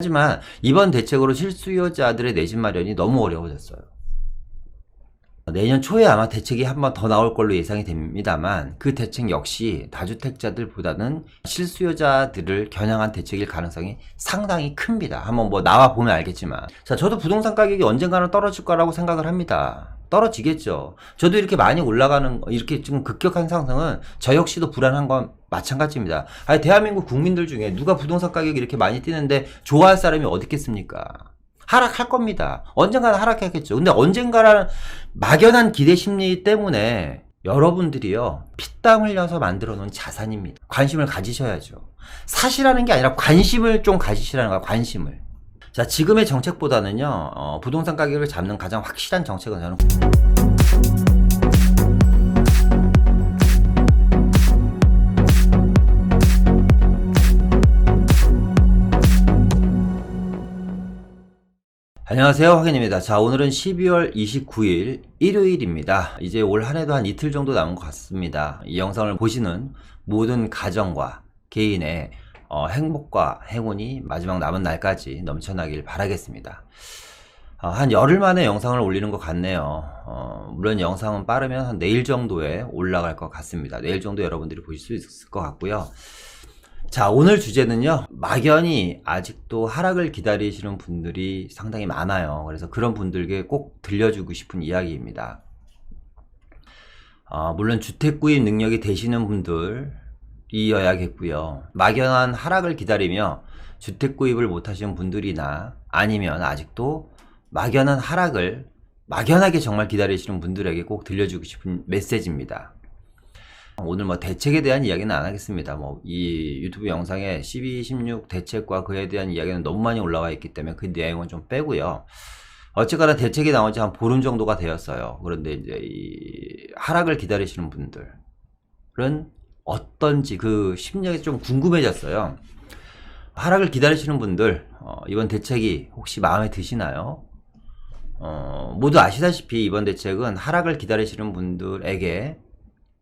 하지만 이번 대책으로 실수요자들의 내 집 마련이 너무 어려워졌어요. 내년 초에 아마 대책이 한 번 더 나올 걸로 예상이 됩니다만 그 대책 역시 다주택자들보다는 실수요자들을 겨냥한 대책일 가능성이 상당히 큽니다. 한번 뭐 나와 보면 알겠지만, 자, 저도 부동산 가격이 언젠가는 떨어질 거라고 생각을 합니다. 떨어지겠죠. 저도 이렇게 많이 올라가는, 이렇게 지금 급격한 상승은 저 역시도 불안한 건 마찬가지입니다. 아니, 대한민국 국민들 중에 누가 부동산 가격이 이렇게 많이 뛰는데 좋아할 사람이 어디 있겠습니까? 하락할 겁니다. 언젠가는 하락하겠죠. 근데 언젠가는 막연한 기대 심리 때문에 여러분들이요, 피땀 흘려서 만들어 놓은 자산입니다. 관심을 가지셔야죠. 사실하는 게 아니라 관심을 좀 가지시라는 거야, 관심을. 자, 지금의 정책보다는요, 부동산 가격을 잡는 가장 확실한 정책은 저는 안녕하세요, 확인입니다. 자, 오늘은 12월 29일 일요일입니다. 이제 올 한 해도 한 이틀 정도 남은 것 같습니다. 이 영상을 보시는 모든 가정과 개인의 행복과 행운이 마지막 남은 날까지 넘쳐나길 바라겠습니다. 한 열흘 만에 영상을 올리는 것 같네요. 물론 영상은 빠르면 한 내일 정도에 올라갈 것 같습니다. 내일 정도 여러분들이 보실 수 있을 것 같고요. 자, 오늘 주제는요, 막연히 아직도 하락을 기다리시는 분들이 상당히 많아요. 그래서 그런 분들께 꼭 들려주고 싶은 이야기입니다. 물론 주택 구입 능력이 되시는 분들이어야겠고요. 막연한 하락을 기다리며 주택 구입을 못하시는 분들이나 아니면 아직도 막연한 하락을 막연하게 정말 기다리시는 분들에게 꼭 들려주고 싶은 메시지입니다. 오늘 뭐 대책에 대한 이야기는 안 하겠습니다. 뭐 이 유튜브 영상에 12, 16 대책과 그에 대한 이야기는 너무 많이 올라와 있기 때문에 그 내용은 좀 빼고요. 어쨌거나 대책이 나온 지 한 보름 정도가 되었어요. 그런데 이제 이 하락을 기다리시는 분들은 어떤지 그 심정이 좀 궁금해졌어요. 하락을 기다리시는 분들, 이번 대책이 혹시 마음에 드시나요? 모두 아시다시피 이번 대책은 하락을 기다리시는 분들에게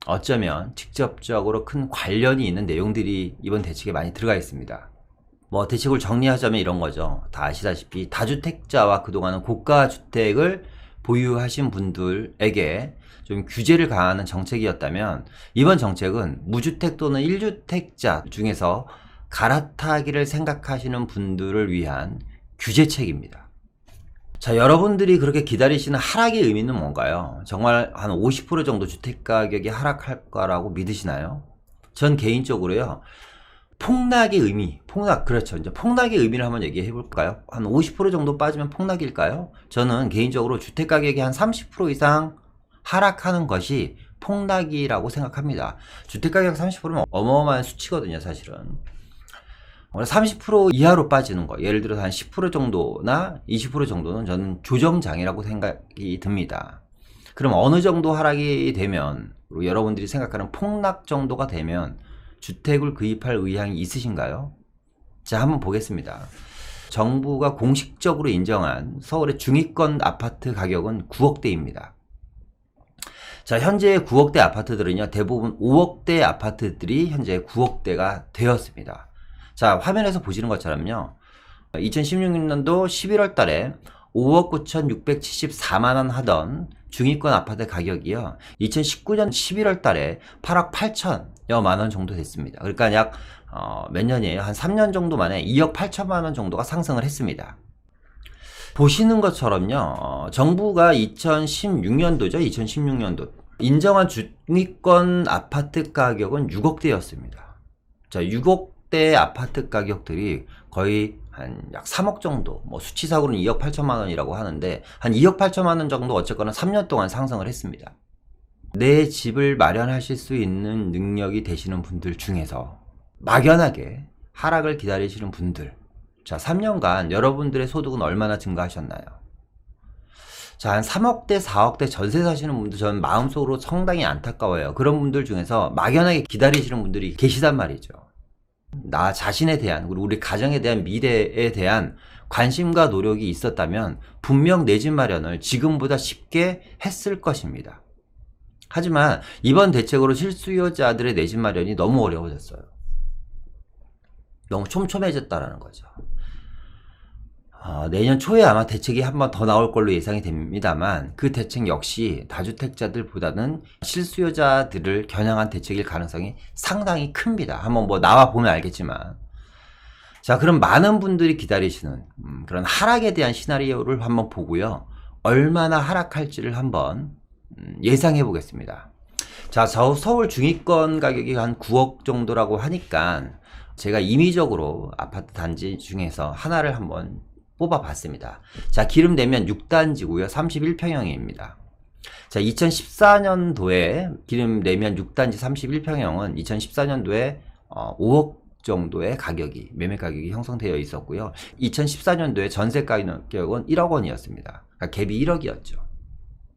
어쩌면 직접적으로 큰 관련이 있는 내용들이 이번 대책에 많이 들어가 있습니다. 뭐 대책을 정리하자면 이런 거죠. 다 아시다시피 다주택자와 그동안은 고가 주택을 보유하신 분들에게 좀 규제를 가하는 정책이었다면 이번 정책은 무주택 또는 1주택자 중에서 갈아타기를 생각하시는 분들을 위한 규제책입니다. 자, 여러분들이 그렇게 기다리시는 하락의 의미는 뭔가요? 정말 한 50% 정도 주택가격이 하락할 거라고 믿으시나요? 전 개인적으로요, 폭락의 의미, 그렇죠. 이제 폭락의 의미를 한번 얘기해 볼까요? 한 50% 정도 빠지면 폭락일까요? 저는 개인적으로 주택가격이 한 30% 이상 하락하는 것이 폭락이라고 생각합니다. 주택가격 30%면 어마어마한 수치거든요, 사실은. 30% 이하로 빠지는 거, 예를 들어서 한 10% 정도나 20% 정도는 저는 조정장이라고 생각이 듭니다. 그럼 어느 정도 하락이 되면, 그리고 여러분들이 생각하는 폭락 정도가 되면 주택을 구입할 의향이 있으신가요? 자, 한번 보겠습니다. 정부가 공식적으로 인정한 서울의 중위권 아파트 가격은 9억대입니다. 자, 현재 9억대 아파트들은요, 대부분 5억대 아파트들이 현재 9억대가 되었습니다. 자, 화면에서 보시는 것처럼요, 2016년도 11월 달에 5억 9,674만원 하던 중위권 아파트 가격이요, 2019년 11월 달에 8억 8천여만원 정도 됐습니다. 그러니까 약 몇 년이에요? 한 3년 정도 만에 2억 8천만원 정도가 상승을 했습니다. 보시는 것처럼요, 정부가 2016년도죠, 2016년도 인정한 중위권 아파트 가격은 6억대였습니다. 자, 6억대 아파트 가격들이 거의 한 약 3억 정도, 뭐 수치상으로는 2억 8천만 원이라고 하는데 한 2억 8천만 원 정도 어쨌거나 3년 동안 상승을 했습니다. 내 집을 마련하실 수 있는 능력이 되시는 분들 중에서 막연하게 하락을 기다리시는 분들, 자, 3년간 여러분들의 소득은 얼마나 증가하셨나요? 자, 한 3억대, 4억대 전세 사시는 분들 저는 마음속으로 상당히 안타까워요. 그런 분들 중에서 막연하게 기다리시는 분들이 계시단 말이죠. 나 자신에 대한, 그리고 우리 가정에 대한 미래에 대한 관심과 노력이 있었다면 분명 내 집 마련을 지금보다 쉽게 했을 것입니다. 하지만 이번 대책으로 실수요자들의 내 집 마련이 너무 어려워졌어요. 너무 촘촘해졌다라는 거죠. 내년 초에 아마 대책이 한 번 더 나올 걸로 예상이 됩니다만 그 대책 역시 다주택자들보다는 실수요자들을 겨냥한 대책일 가능성이 상당히 큽니다. 한번 뭐 나와 보면 알겠지만. 자, 그럼 많은 분들이 기다리시는 그런 하락에 대한 시나리오를 한번 보고요. 얼마나 하락할지를 한번 예상해 보겠습니다. 자, 서울 중위권 가격이 한 9억 정도라고 하니까 제가 임의적으로 아파트 단지 중에서 하나를 한번 뽑아봤습니다. 자, 기름 내면 6단지고요. 31평형입니다. 자, 2014년도에 기름 내면 6단지 31평형은 2014년도에 5억 정도의 가격이, 매매 가격이 형성되어 있었고요. 2014년도에 전세 가격은 1억 원이었습니다. 그러니까 갭이 1억이었죠.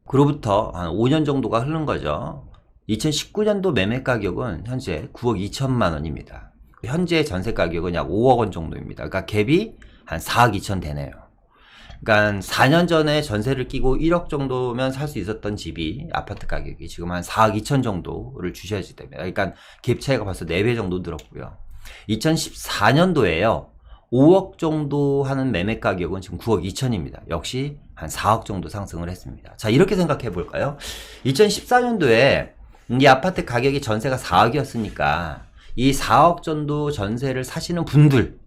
그로부터 한 5년 정도가 흐른 거죠. 2019년도 매매 가격은 현재 9억 2천만 원입니다. 현재 전세 가격은 약 5억 원 정도입니다. 그러니까 갭이 한 4억 2천 되네요. 그러니까 4년 전에 전세를 끼고 1억 정도면 살 수 있었던 집이 아파트 가격이 지금 한 4억 2천 정도를 주셔야 됩니다. 그러니까 갭 차이가 벌써 4배 정도 늘었고요. 2014년도에요. 5억 정도 하는 매매 가격은 지금 9억 2천입니다. 역시 한 4억 정도 상승을 했습니다. 자, 이렇게 생각해 볼까요? 2014년도에 이 아파트 가격이 전세가 4억이었으니까 이 4억 정도 전세를 사시는 분들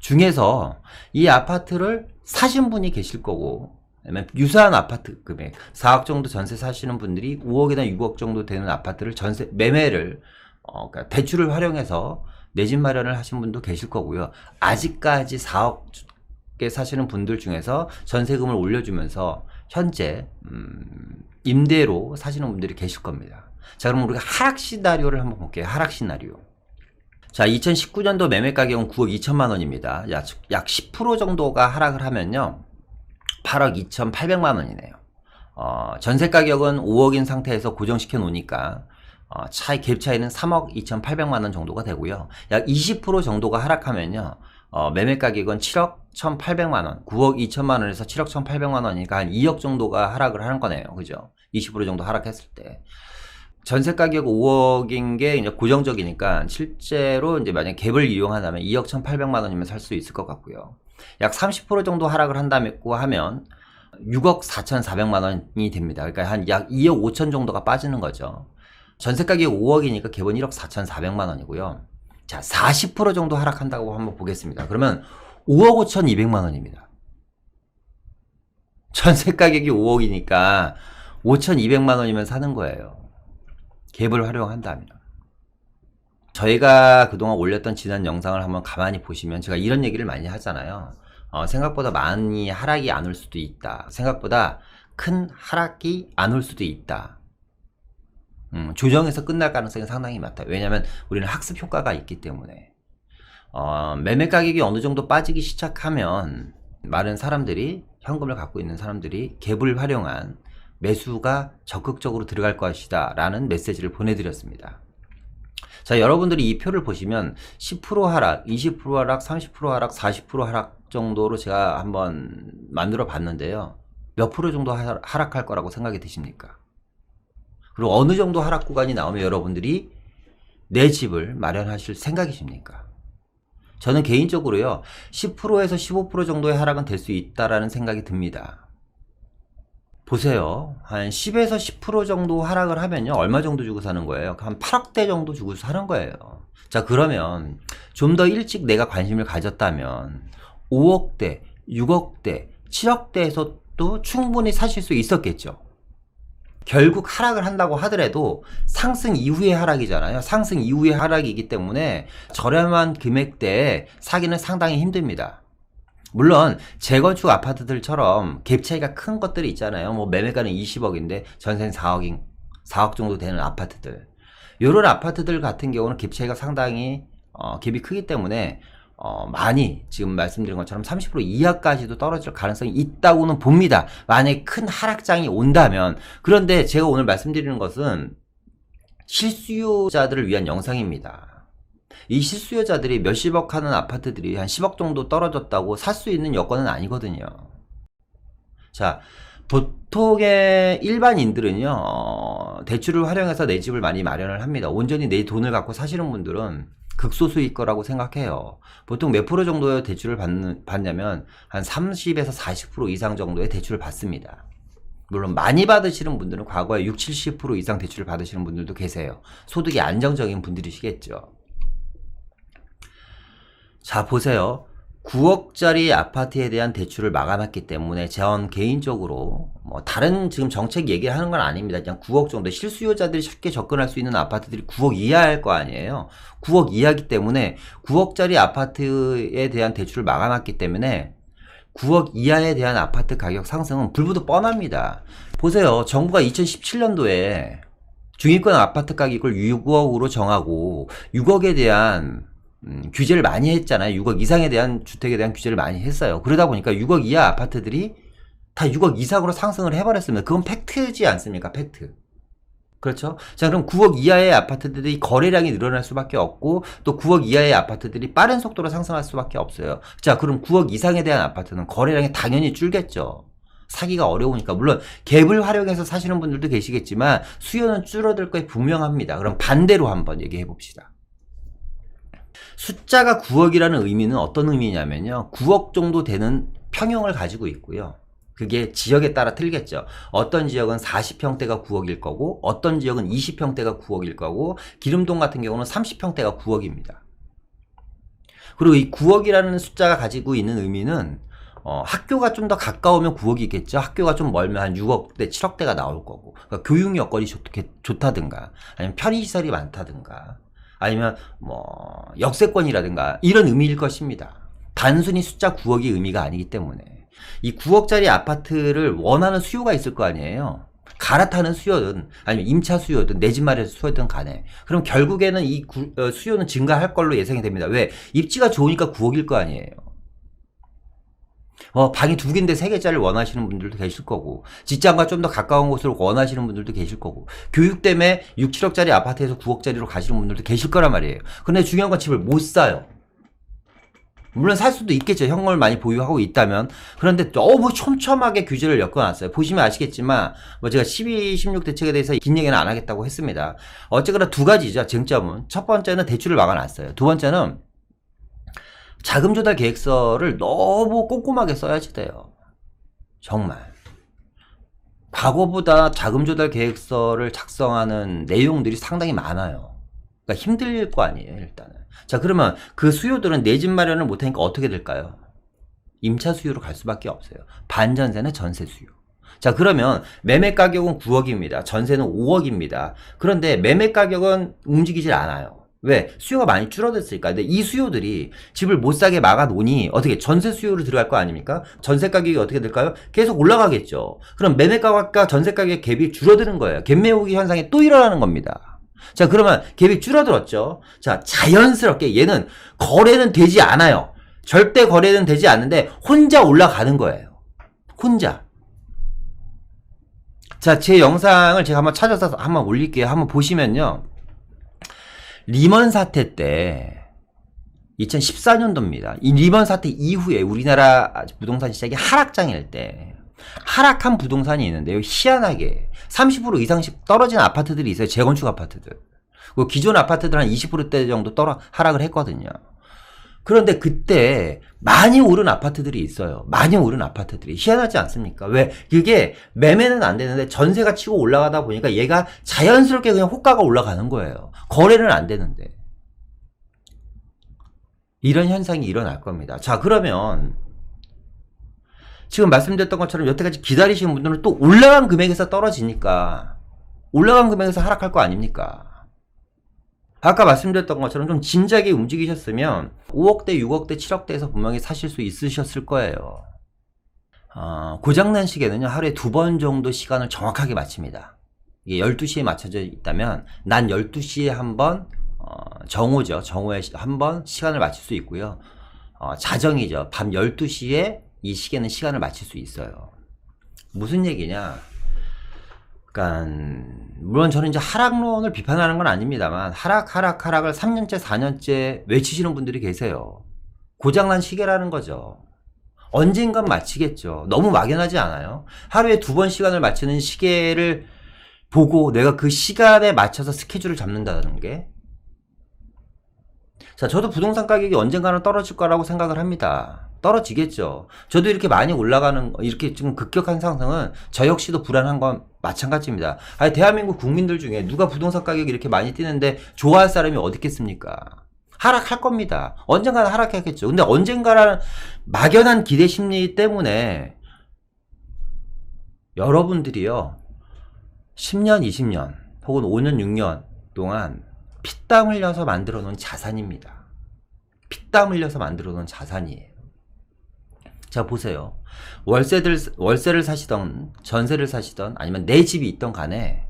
중에서 이 아파트를 사신 분이 계실 거고, 유사한 아파트 금액 4억 정도 전세 사시는 분들이 5억이나 6억 정도 되는 아파트를 전세 매매를 그러니까 대출을 활용해서 내 집 마련을 하신 분도 계실 거고요. 아직까지 4억에 사시는 분들 중에서 전세금을 올려주면서 현재 임대로 사시는 분들이 계실 겁니다. 자, 그럼 우리가 하락 시나리오를 한번 볼게요. 하락 시나리오. 자, 2019년도 매매 가격은 9억 2천만 원입니다. 약 10% 정도가 하락을 하면요. 8억 2,800만 원이네요. 전세 가격은 5억인 상태에서 고정시켜 놓으니까 갭 차이는 3억 2,800만 원 정도가 되고요. 약 20% 정도가 하락하면요. 매매 가격은 7억 1,800만 원, 9억 2천만 원에서 7억 1,800만 원이니까 한 2억 정도가 하락을 하는 거네요. 그죠? 20% 정도 하락했을 때. 전세 가격 5억인 게 이제 고정적이니까 실제로 이제 만약 갭을 이용한다면 2억 1,800만 원이면 살 수 있을 것 같고요. 약 30% 정도 하락을 한다고 하면 6억 4,400만 원이 됩니다. 그러니까 한 약 2억 5천 정도가 빠지는 거죠. 전세 가격이 5억이니까 갭은 1억 4,400만 원이고요. 자, 40% 정도 하락한다고 한번 보겠습니다. 그러면 5억 5,200만 원입니다. 전세 가격이 5억이니까 5,200만 원이면 사는 거예요. 갭을 활용한다면. 저희가 그동안 올렸던 지난 영상을 한번 가만히 보시면 제가 이런 얘기를 많이 하잖아요. 생각보다 많이 하락이 안 올 수도 있다. 생각보다 큰 하락이 안 올 수도 있다. 조정에서 끝날 가능성이 상당히 많다. 왜냐하면 우리는 학습 효과가 있기 때문에. 매매 가격이 어느 정도 빠지기 시작하면 많은 사람들이, 현금을 갖고 있는 사람들이 갭을 활용한 매수가 적극적으로 들어갈 것이다 라는 메시지를 보내드렸습니다. 자, 여러분들이 이 표를 보시면 10% 하락, 20% 하락, 30% 하락, 40% 하락 정도로 제가 한번 만들어 봤는데요. 몇 프로 정도 하락할 거라고 생각이 드십니까? 그리고 어느 정도 하락 구간이 나오면 여러분들이 내 집을 마련하실 생각이십니까? 저는 개인적으로요, 10%에서 15% 정도의 하락은 될 수 있다라는 생각이 듭니다. 보세요. 한 10에서 10% 정도 하락을 하면요. 얼마 정도 주고 사는 거예요? 한 8억대 정도 주고 사는 거예요. 자, 그러면 좀 더 일찍 내가 관심을 가졌다면 5억대, 6억대, 7억대에서도 충분히 사실 수 있었겠죠. 결국 하락을 한다고 하더라도 상승 이후의 하락이잖아요. 상승 이후의 하락이기 때문에 저렴한 금액대에 사기는 상당히 힘듭니다. 물론 재건축 아파트들처럼 갭 차이가 큰 것들이 있잖아요. 뭐 매매가는 20억인데 전세는 4억 정도 되는 아파트들. 이런 아파트들 같은 경우는 갭 차이가 상당히 갭이 크기 때문에 많이 지금 말씀드린 것처럼 30% 이하까지도 떨어질 가능성이 있다고는 봅니다. 만약에 큰 하락장이 온다면. 그런데 제가 오늘 말씀드리는 것은 실수요자들을 위한 영상입니다. 이 실수요자들이 몇십억 하는 아파트들이 한 10억 정도 떨어졌다고 살 수 있는 여건은 아니거든요. 자, 보통의 일반인들은요, 대출을 활용해서 내 집을 많이 마련을 합니다. 온전히 내 돈을 갖고 사시는 분들은 극소수일 거라고 생각해요. 보통 몇 프로 정도의 대출을 받냐면 한 30에서 40% 이상 정도의 대출을 받습니다. 물론 많이 받으시는 분들은 과거에 60, 70% 이상 대출을 받으시는 분들도 계세요. 소득이 안정적인 분들이시겠죠. 자, 보세요. 9억짜리 아파트에 대한 대출을 막아놨기 때문에 전 개인적으로 뭐 다른 지금 정책 얘기하는 건 아닙니다. 그냥 9억 정도 실수요자들이 쉽게 접근할 수 있는 아파트들이 9억 이하일 거 아니에요. 9억 이하이기 때문에 9억짜리 아파트에 대한 대출을 막아놨기 때문에 9억 이하에 대한 아파트 가격 상승은 불보듯 뻔합니다. 보세요. 정부가 2017년도에 중위권 아파트 가격을 6억으로 정하고 6억에 대한 규제를 많이 했잖아요. 6억 이상에 대한 주택에 대한 규제를 많이 했어요. 그러다 보니까 6억 이하 아파트들이 다 6억 이상으로 상승을 해버렸습니다. 그건 팩트지 않습니까? 팩트. 그렇죠? 자, 그럼 9억 이하의 아파트들이 거래량이 늘어날 수밖에 없고 또 9억 이하의 아파트들이 빠른 속도로 상승할 수밖에 없어요. 자, 그럼 9억 이상에 대한 아파트는 거래량이 당연히 줄겠죠. 사기가 어려우니까. 물론 갭을 활용해서 사시는 분들도 계시겠지만 수요는 줄어들 거에 분명합니다. 그럼 반대로 한번 얘기해 봅시다. 숫자가 9억이라는 의미는 어떤 의미냐면요. 9억 정도 되는 평형을 가지고 있고요. 그게 지역에 따라 틀겠죠. 어떤 지역은 40평대가 9억일 거고 어떤 지역은 20평대가 9억일 거고 기름동 같은 경우는 30평대가 9억입니다. 그리고 이 9억이라는 숫자가 가지고 있는 의미는 학교가 좀 더 가까우면 9억이겠죠. 학교가 좀 멀면 한 6억대, 7억대가 나올 거고 그러니까 교육 여건이 좋다든가 아니면 편의시설이 많다든가 아니면 뭐 역세권이라든가 이런 의미일 것입니다. 단순히 숫자 9억이 의미가 아니기 때문에 이 9억짜리 아파트를 원하는 수요가 있을 거 아니에요. 갈아타는 수요든 아니면 임차 수요든 내 집 마련 수요든 간에 그럼 결국에는 이 수요는 증가할 걸로 예상이 됩니다. 왜? 입지가 좋으니까 9억일 거 아니에요. 방이 2개인데 3개짜리를 원하시는 분들도 계실 거고 직장과 좀 더 가까운 곳을 원하시는 분들도 계실 거고 교육 때문에 6, 7억짜리 아파트에서 9억짜리로 가시는 분들도 계실 거란 말이에요. 근데 중요한 건 집을 못 사요. 물론 살 수도 있겠죠. 현금을 많이 보유하고 있다면. 그런데 너무 촘촘하게 규제를 엮어놨어요. 보시면 아시겠지만 제가 12, 16 대책에 대해서 긴 얘기는 안 하겠다고 했습니다. 어쨌거나 두 가지죠. 쟁점은. 첫 번째는 대출을 막아놨어요. 두 번째는 자금 조달 계획서를 너무 꼼꼼하게 써야지 돼요. 정말. 과거보다 자금 조달 계획서를 작성하는 내용들이 상당히 많아요. 그러니까 힘들 거 아니에요, 일단은. 자, 그러면 그 수요들은 내 집 마련을 못하니까 어떻게 될까요? 임차 수요로 갈 수밖에 없어요. 반전세는 전세 수요. 자, 그러면 매매 가격은 9억입니다. 전세는 5억입니다. 그런데 매매 가격은 움직이질 않아요. 왜? 수요가 많이 줄어들었으니까. 근데 이 수요들이 집을 못 사게 막아놓으니 어떻게 전세 수요로 들어갈 거 아닙니까? 전세 가격이 어떻게 될까요? 계속 올라가겠죠. 그럼 매매 가격과 전세 가격의 갭이 줄어드는 거예요. 갭 매우기 현상이 또 일어나는 겁니다. 자, 그러면 갭이 줄어들었죠. 자, 자연스럽게 얘는 거래는 되지 않아요. 절대 거래는 되지 않는데 혼자 올라가는 거예요. 혼자. 자, 제 영상을 제가 한번 찾아서 한번 올릴게요. 한번 보시면요. 리먼 사태 때 2014년도입니다. 이 리먼 사태 이후에 우리나라 부동산 시장이 하락장일 때 하락한 부동산이 있는데요. 희한하게 30% 이상씩 떨어진 아파트들이 있어요. 재건축 아파트들. 그리고 기존 아파트들 한 20%대 정도 하락을 했거든요. 그런데 그때 많이 오른 아파트들이 있어요. 많이 오른 아파트들이. 희한하지 않습니까? 왜? 그게 매매는 안 되는데 전세가 치고 올라가다 보니까 얘가 자연스럽게 그냥 호가가 올라가는 거예요. 거래는 안 되는데. 이런 현상이 일어날 겁니다. 자, 그러면 지금 말씀드렸던 것처럼 여태까지 기다리시는 분들은 또 올라간 금액에서 떨어지니까 올라간 금액에서 하락할 거 아닙니까? 아까 말씀드렸던 것처럼 좀 진작에 움직이셨으면 5억대, 6억대, 7억대에서 분명히 사실 수 있으셨을 거예요. 고장난 시계는요, 하루에 2번 정도 시간을 정확하게 맞춥니다. 이게 12시에 맞춰져 있다면, 난 12시에 한 번, 정오죠. 정오에 한 번 시간을 맞출 수 있고요. 자정이죠. 밤 12시에 이 시계는 시간을 맞출 수 있어요. 무슨 얘기냐? 그러니까 물론 저는 이제 하락론을 비판하는 건 아닙니다만 하락을 3년째 4년째 외치시는 분들이 계세요. 고장난 시계라는 거죠. 언젠간 맞히겠죠. 너무 막연하지 않아요? 하루에 2번 시간을 맞추는 시계를 보고 내가 그 시간에 맞춰서 스케줄을 잡는다는 게 자, 저도 부동산 가격이 언젠가는 떨어질 거라고 생각을 합니다. 떨어지겠죠. 저도 이렇게 많이 올라가는, 이렇게 지금 급격한 상승은 저 역시도 불안한 건 마찬가지입니다. 아니, 대한민국 국민들 중에 누가 부동산 가격이 이렇게 많이 뛰는데 좋아할 사람이 어디 있겠습니까? 하락할 겁니다. 언젠가는 하락하겠죠. 근데 언젠가라는 막연한 기대 심리 때문에 여러분들이요, 10년, 20년, 혹은 5년, 6년 동안 피땀 흘려서 만들어 놓은 자산입니다. 피땀 흘려서 만들어 놓은 자산이에요. 자, 보세요. 월세를 사시던, 전세를 사시던, 아니면 내 집이 있던 간에,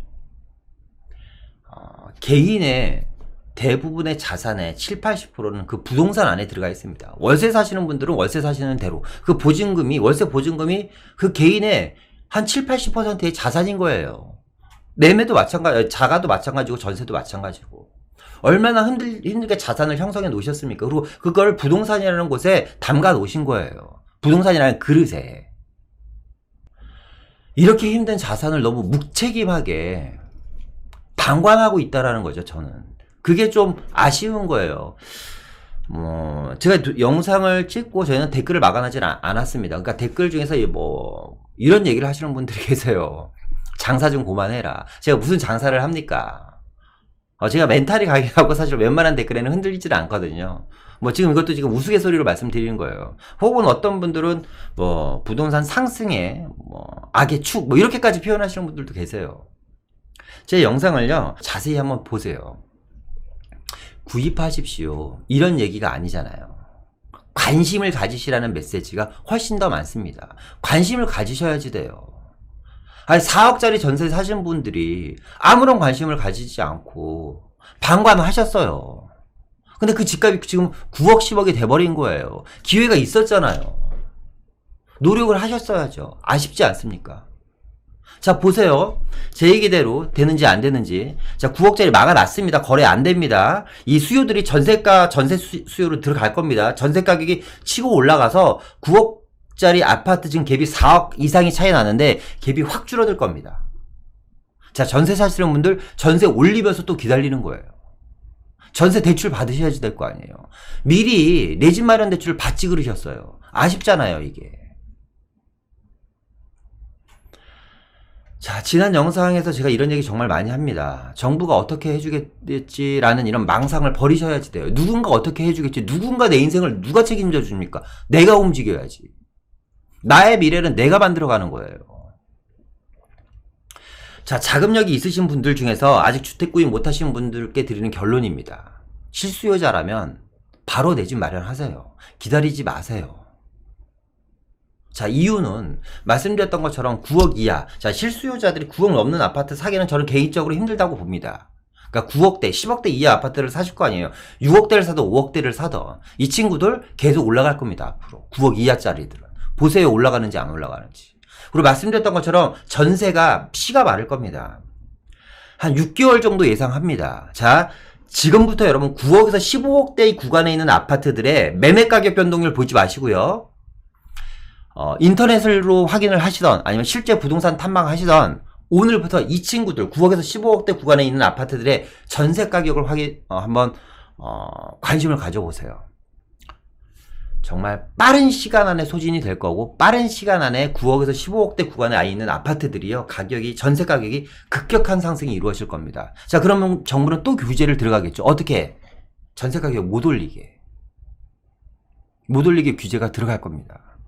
개인의 대부분의 자산의 7, 80%는 그 부동산 안에 들어가 있습니다. 월세 사시는 분들은 월세 사시는 대로, 그 보증금이, 월세 보증금이 그 개인의 한 7, 80%의 자산인 거예요. 매매도 마찬가지, 자가도 마찬가지고 전세도 마찬가지고. 얼마나 힘들게 자산을 형성해 놓으셨습니까? 그리고 그걸 부동산이라는 곳에 담가 놓으신 거예요. 부동산이라는 그릇에. 이렇게 힘든 자산을 너무 무책임하게 방관하고 있다라는 거죠, 저는. 그게 좀 아쉬운 거예요. 제가 영상을 찍고 저희는 댓글을 막아내지 않았습니다. 그러니까 댓글 중에서 이런 얘기를 하시는 분들이 계세요. 장사 좀 그만해라. 제가 무슨 장사를 합니까? 제가 멘탈이 강하고 사실 웬만한 댓글에는 흔들리지는 않거든요. 지금 이것도 지금 우스갯소리로 말씀드리는 거예요. 혹은 어떤 분들은 부동산 상승에 악의 축 이렇게까지 표현하시는 분들도 계세요. 제 영상을요, 자세히 한번 보세요. 구입하십시오. 이런 얘기가 아니잖아요. 관심을 가지시라는 메시지가 훨씬 더 많습니다. 관심을 가지셔야지 돼요. 아니, 4억짜리 전세 사신 분들이 아무런 관심을 가지지 않고 방관하셨어요. 근데 그 집값이 지금 9억, 10억이 돼버린 거예요. 기회가 있었잖아요. 노력을 하셨어야죠. 아쉽지 않습니까? 자, 보세요. 제 얘기대로 되는지 안 되는지. 자, 9억짜리 막아놨습니다. 거래 안 됩니다. 이 수요들이 전세 수요로 들어갈 겁니다. 전세 가격이 치고 올라가서 9억짜리 아파트 지금 갭이 4억 이상이 차이 나는데 갭이 확 줄어들 겁니다. 자, 전세 사시는 분들 전세 올리면서 또 기다리는 거예요. 전세 대출 받으셔야지 될 거 아니에요. 미리 내 집 마련 대출을 받지 그러셨어요. 아쉽잖아요, 이게. 자, 지난 영상에서 제가 이런 얘기 정말 많이 합니다. 정부가 어떻게 해주겠지라는 이런 망상을 버리셔야지 돼요. 누군가 어떻게 해주겠지. 누군가 내 인생을 누가 책임져 줍니까? 내가 움직여야지. 나의 미래는 내가 만들어가는 거예요. 자, 자금력이 있으신 분들 중에서 아직 주택 구입 못하신 분들께 드리는 결론입니다. 실수요자라면 바로 내 집 마련하세요. 기다리지 마세요. 자, 이유는 말씀드렸던 것처럼 9억 이하, 자, 실수요자들이 9억 넘는 아파트 사기는 저는 개인적으로 힘들다고 봅니다. 그러니까 9억대, 10억대 이하 아파트를 사실 거 아니에요. 6억대를 사든 5억대를 사든 이 친구들 계속 올라갈 겁니다. 앞으로 9억 이하짜리들은 보세요, 올라가는지 안 올라가는지. 그리고 말씀드렸던 것처럼 전세가 피가 마를 겁니다. 한 6개월 정도 예상합니다. 자, 지금부터 여러분 9억에서 15억대 구간에 있는 아파트들의 매매 가격 변동률 보지 마시고요. 인터넷으로 확인을 하시던 아니면 실제 부동산 탐방 하시던 오늘부터 이 친구들 9억에서 15억대 구간에 있는 아파트들의 전세 가격을 한번 관심을 가져보세요. 정말 빠른 시간 안에 소진이 될 거고 빠른 시간 안에 9억에서 15억대 구간에 있는 아파트들이요, 전세 가격이 급격한 상승이 이루어질 겁니다. 자, 그러면 정부는 또 규제를 들어가겠죠. 어떻게? 전세 가격 못 올리게 규제가 들어갈 겁니다.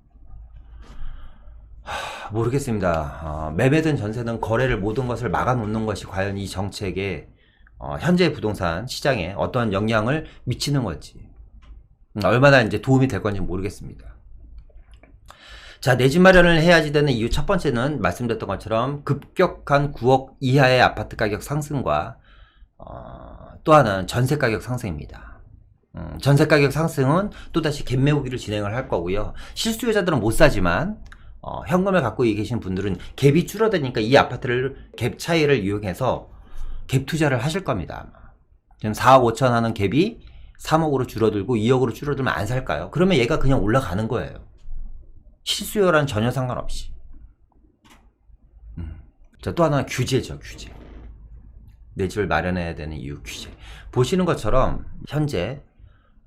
모르겠습니다. 매매든 전세든 거래를 모든 것을 막아놓는 것이 과연 이 정책에 현재 부동산 시장에 어떤 영향을 미치는 건지, 얼마나 이제 도움이 될 건지 모르겠습니다. 자, 내 집 마련을 해야지 되는 이유 첫 번째는 말씀드렸던 것처럼 급격한 9억 이하의 아파트 가격 상승과 또 하나는 전세 가격 상승입니다. 전세 가격 상승은 또다시 갭 메우기를 진행을 할 거고요. 실수요자들은 못 사지만 현금을 갖고 계신 분들은 갭이 줄어드니까 이 아파트를 갭 차이를 이용해서 갭 투자를 하실 겁니다. 아마. 지금 4억 5천 하는 갭이 3억으로 줄어들고 2억으로 줄어들면 안 살까요? 그러면 얘가 그냥 올라가는 거예요. 실수요랑 전혀 상관없이. 자, 또 하나는 규제죠, 규제. 내 집을 마련해야 되는 이유 규제. 보시는 것처럼 현재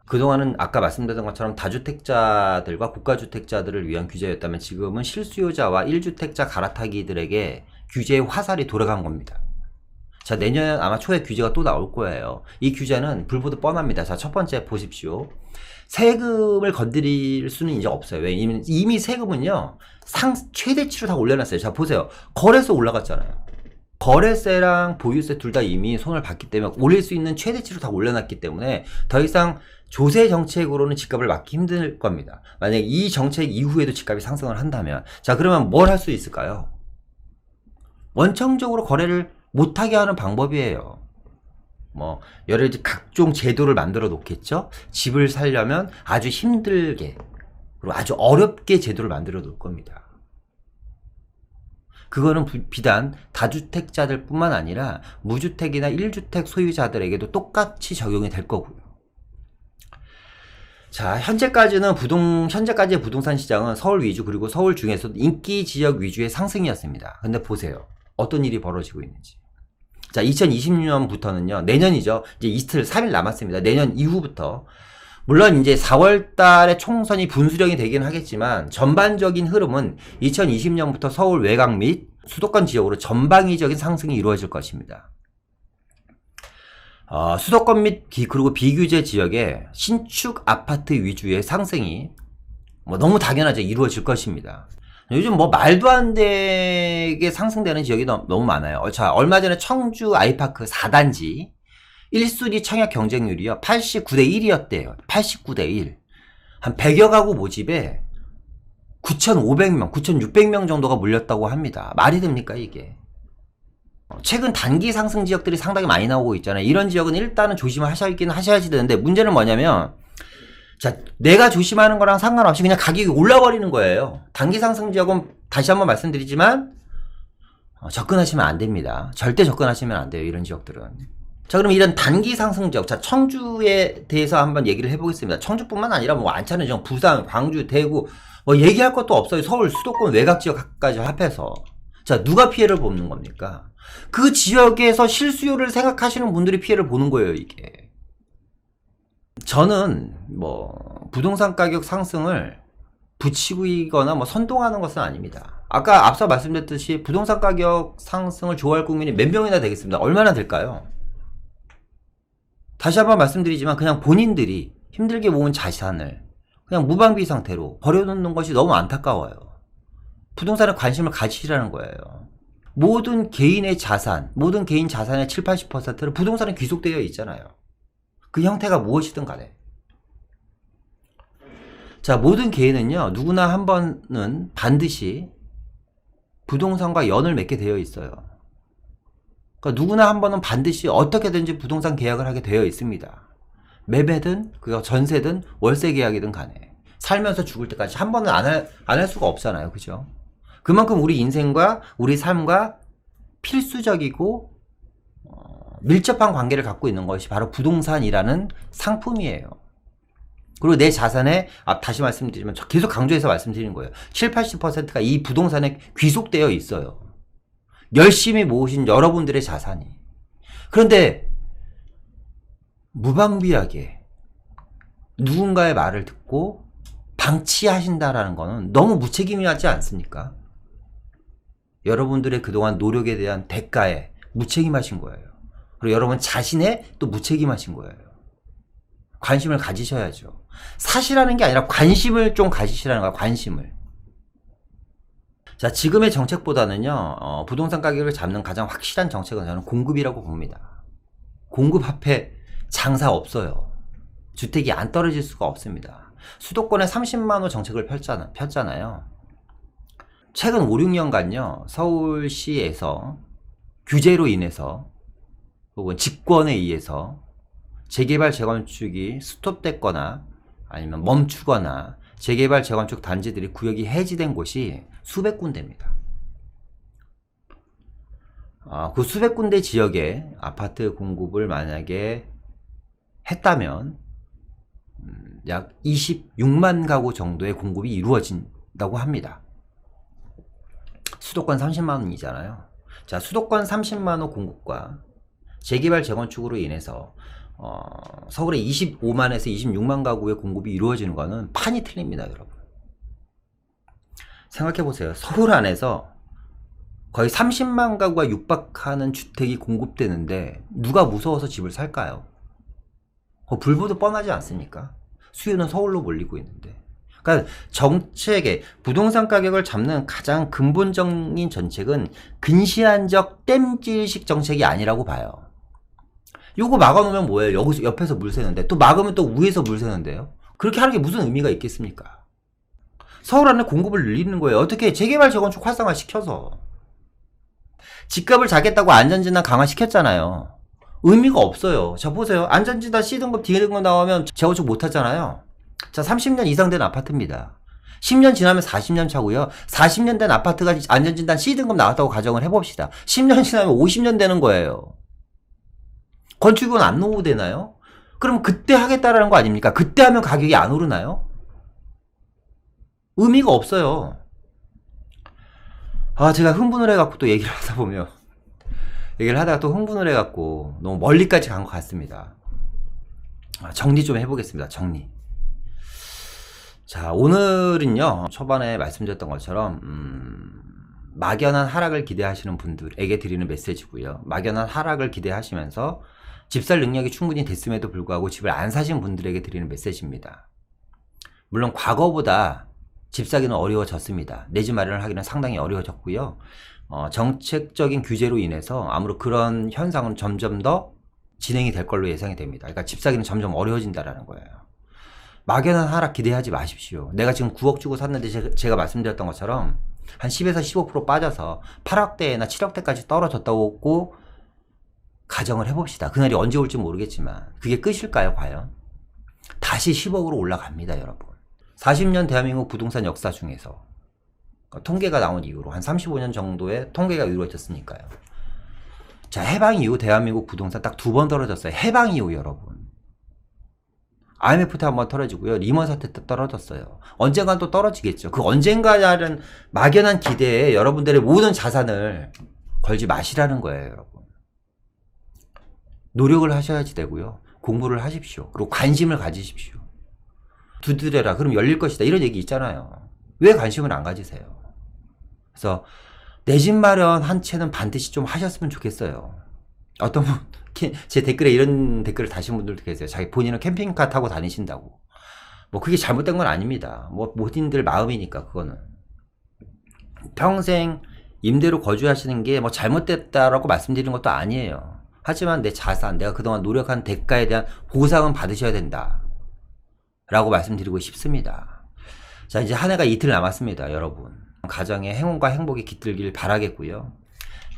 그동안은 아까 말씀드렸던 것처럼 다주택자들과 고가주택자들을 위한 규제였다면 지금은 실수요자와 1주택자 갈아타기들에게 규제의 화살이 돌아간 겁니다. 자, 내년 아마 초에 규제가 또 나올 거예요. 이 규제는 불보듯 뻔합니다. 자, 첫 번째 보십시오. 세금을 건드릴 수는 이제 없어요. 왜? 이미 세금은요, 최대치로 다 올려놨어요. 자, 보세요. 거래세 올라갔잖아요. 거래세랑 보유세 둘 다 이미 손을 봤기 때문에 올릴 수 있는 최대치로 다 올려놨기 때문에 더 이상 조세 정책으로는 집값을 막기 힘들 겁니다. 만약에 이 정책 이후에도 집값이 상승을 한다면, 자, 그러면 뭘 할 수 있을까요? 원청적으로 거래를 못하게 하는 방법이에요. 뭐 여러 가지 각종 제도를 만들어 놓겠죠. 집을 살려면 아주 힘들게 그리고 아주 어렵게 제도를 만들어 놓을 겁니다. 그거는 비단 다주택자들 뿐만 아니라 무주택이나 1주택 소유자들에게도 똑같이 적용이 될 거고요. 자, 현재까지의 부동산 시장은 서울 위주 그리고 서울 중에서도 인기 지역 위주의 상승이었습니다. 근데 보세요. 어떤 일이 벌어지고 있는지. 자, 2026년부터는요, 내년이죠. 이제 이틀, 3일 남았습니다. 내년 이후부터. 물론 이제 4월 달에 총선이 분수령이 되긴 하겠지만, 전반적인 흐름은 2020년부터 서울 외곽 및 수도권 지역으로 전방위적인 상승이 이루어질 것입니다. 수도권 및 그리고 비규제 지역에 신축 아파트 위주의 상승이 뭐 너무 당연하죠. 이루어질 것입니다. 요즘 뭐 말도 안 되게 상승되는 지역이 너무 많아요. 자, 얼마 전에 청주 아이파크 4단지 1순위 청약 경쟁률이요 89대 1이었대요. 89대 1. 한 100여 가구 모집에 9,500명, 9,600명 정도가 몰렸다고 합니다. 말이 됩니까 이게? 최근 단기 상승 지역들이 상당히 많이 나오고 있잖아요. 이런 지역은 일단은 하셔야지 되는데, 문제는 뭐냐면, 자, 내가 조심하는 거랑 상관없이 그냥 가격이 올라버리는 거예요. 단기 상승 지역은 다시 한번 말씀드리지만 접근하시면 안 됩니다. 절대 접근하시면 안 돼요. 이런 지역들은. 자, 그럼 이런 단기 상승 지역, 자, 청주에 대해서 한번 얘기를 해보겠습니다. 청주뿐만 아니라 뭐 많잖아요. 지금 부산, 광주, 대구 뭐 얘기할 것도 없어요. 서울 수도권 외곽 지역까지 합해서. 자, 누가 피해를 보는 겁니까? 그 지역에서 실수요를 생각하시는 분들이 피해를 보는 거예요, 이게. 저는 뭐 부동산 가격 상승을 부추기거나 뭐 선동하는 것은 아닙니다. 아까 앞서 말씀드렸듯이 부동산 가격 상승을 좋아할 국민이 몇 명이나 되겠습니다. 얼마나 될까요? 다시 한번 말씀드리지만 그냥 본인들이 힘들게 모은 자산을 그냥 무방비 상태로 버려놓는 것이 너무 안타까워요. 부동산에 관심을 가지시라는 거예요. 모든 개인의 자산, 모든 개인 자산의 7, 80%는 부동산에 귀속되어 있잖아요. 그 형태가 무엇이든 간에. 자, 모든 개인은요, 누구나 한 번은 반드시 부동산과 연을 맺게 되어 있어요. 그러니까 누구나 한 번은 반드시 어떻게든지 부동산 계약을 하게 되어 있습니다. 매매든, 그거 전세든, 월세 계약이든 간에. 살면서 죽을 때까지 한 번은 안 할 수가 없잖아요. 그죠? 그만큼 우리 인생과 우리 삶과 필수적이고 밀접한 관계를 갖고 있는 것이 바로 부동산이라는 상품이에요. 그리고 내 자산에, 다시 말씀드리지만 계속 강조해서 말씀드리는 거예요. 7, 80%가 이 부동산에 귀속되어 있어요. 열심히 모으신 여러분들의 자산이. 그런데 무방비하게 누군가의 말을 듣고 방치하신다라는 거는 너무 무책임하지 않습니까? 여러분들의 그동안 노력에 대한 대가에 무책임하신 거예요. 그리고 여러분 자신의 또 무책임하신 거예요. 관심을 가지셔야죠. 사실하는 게 아니라 관심을 좀 가지시라는 거야. 관심을. 자, 지금의 정책보다는요, 부동산 가격을 잡는 가장 확실한 정책은 저는 공급이라고 봅니다. 공급 앞에 장사 없어요. 주택이 안 떨어질 수가 없습니다. 수도권에 30만 호 정책을 폈잖아요. 최근 5, 6년간요, 서울시에서 규제로 인해서 혹은 직권에 의해서 재개발 재건축이 스톱됐거나 아니면 멈추거나 재개발 재건축 단지들이 구역이 해지된 곳이 수백 군데입니다. 그 수백 군데 지역에 아파트 공급을 만약에 했다면 약 26만 가구 정도의 공급이 이루어진다고 합니다. 수도권 30만 원이잖아요. 자, 수도권 30만 원 공급과 재개발 재건축으로 인해서 서울에 25만에서 26만 가구의 공급이 이루어지는 거는 판이 틀립니다, 여러분. 생각해보세요. 서울 안에서 거의 30만 가구가 육박하는 주택이 공급되는데 누가 무서워서 집을 살까요? 불보듯 뻔하지 않습니까? 수요는 서울로 몰리고 있는데. 그러니까 정책의 부동산 가격을 잡는 가장 근본적인 정책은 근시안적 땜질식 정책이 아니라고 봐요. 요거 막아놓으면 뭐예요? 여기서 옆에서 물 새는데 또 막으면 또 위에서 물 새는데요. 그렇게 하는 게 무슨 의미가 있겠습니까? 서울 안에 공급을 늘리는 거예요. 어떻게 재개발 재건축 활성화 시켜서 집값을 잡겠다고 안전진단 강화시켰잖아요. 의미가 없어요. 자 보세요. 안전진단 C등급 D등급 나오면 재건축 못하잖아요. 자 30년 이상 된 아파트입니다. 10년 지나면 40년 차고요. 40년 된 아파트가 안전진단 C등급 나왔다고 가정을 해봅시다. 10년 지나면 50년 되는 거예요. 건축은 안 노후되나요? 그럼 그때 하겠다라는 거 아닙니까? 그때 하면 가격이 안 오르나요? 의미가 없어요. 제가 흥분을 해갖고 또 얘기를 하다가 또 흥분을 해갖고 너무 멀리까지 간 것 같습니다. 정리 좀 해보겠습니다. 정리. 자, 오늘은요, 초반에 말씀드렸던 것처럼, 막연한 하락을 기대하시는 분들에게 드리는 메시지고요. 막연한 하락을 기대하시면서 집 살 능력이 충분히 됐음에도 불구하고 집을 안 사신 분들에게 드리는 메시지입니다. 물론 과거보다 집 사기는 어려워졌습니다. 내 집 마련을 하기는 상당히 어려워졌고요. 정책적인 규제로 인해서 아무로 그런 현상은 점점 더 진행이 될 걸로 예상이 됩니다. 그러니까 집 사기는 점점 어려워진다라는 거예요. 막연한 하락 기대하지 마십시오. 내가 지금 9억 주고 샀는데 제가 말씀드렸던 것처럼 한 10에서 15% 빠져서 8억대나 7억대까지 떨어졌다고 가정을 해봅시다. 그날이 언제 올지 모르겠지만 그게 끝일까요 과연? 다시 10억으로 올라갑니다 여러분. 40년 대한민국 부동산 역사 중에서 통계가 나온 이후로 한 35년 정도의 통계가 이루어졌으니까요. 자, 해방 이후 대한민국 부동산 딱 2번 떨어졌어요. 해방 이후 여러분. IMF 때 한번 떨어지고요. 리먼 사태 때 떨어졌어요. 언젠간 또 떨어지겠죠. 그 언젠가냐는 막연한 기대에 여러분들의 모든 자산을 걸지 마시라는 거예요, 여러분. 노력을 하셔야지 되고요. 공부를 하십시오. 그리고 관심을 가지십시오. 두드려라. 그럼 열릴 것이다. 이런 얘기 있잖아요. 왜 관심을 안 가지세요? 그래서 내 집 마련 한 채는 반드시 좀 하셨으면 좋겠어요. 어떤 분, 제 댓글에 이런 댓글을 다신 분들도 계세요. 자기 본인은 캠핑카 타고 다니신다고. 뭐 그게 잘못된 건 아닙니다. 뭐 모든들 마음이니까 그거는. 평생 임대로 거주하시는 게 뭐 잘못됐다라고 말씀드리는 것도 아니에요. 하지만 내 자산, 내가 그동안 노력한 대가에 대한 보상은 받으셔야 된다. 라고 말씀드리고 싶습니다. 자, 이제 한 해가 이틀 남았습니다, 여러분. 가정의 행운과 행복이 깃들길 바라겠고요.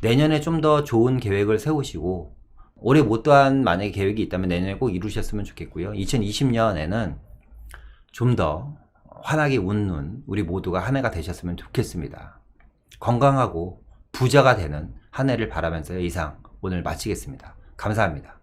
내년에 좀 더 좋은 계획을 세우시고, 올해 못다한 만약에 계획이 있다면 내년에 꼭 이루셨으면 좋겠고요. 2020년에는 좀 더 환하게 웃는 우리 모두가 한 해가 되셨으면 좋겠습니다. 건강하고 부자가 되는 한 해를 바라면서 이상 오늘 마치겠습니다. 감사합니다.